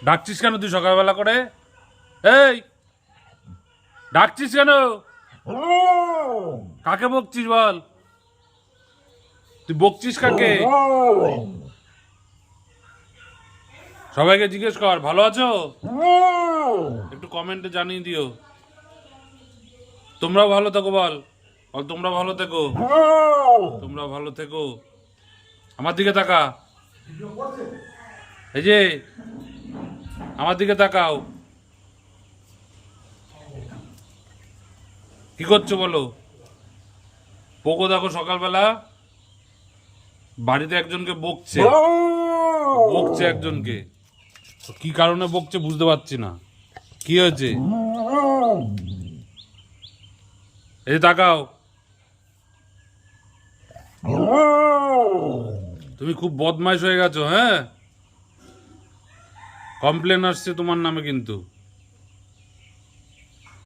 ডাকছিস কেন তুই সকালবেলা করে? এই ডাকছিস কেন? কাকে বকছিস বল? তুই বকছিস কাকে? সবাইকে জিজ্ঞেস কর ভালো আছো, একটু কমেন্টে জানিয়ে দিও। তোমরাও ভালো থেকো বল, বল তোমরা ভালো থেকো, তোমরা ভালো থেকো। আমার দিকে তাকা, এই যে আমার দিকে তাকাও। কি করছো বলো? পোকো দেখো সকালবেলা বাড়িতে একজনকে বকছে, বকছে একজনকে। তো কি কারণে বকছে বুঝতে পারছি না। কি হয়েছে? এই তাকাও, তুমি খুব বদমাইশ হয়ে গেছো। হ্যাঁ, কমপ্লেন আসছে তোমার নামে কিন্তু।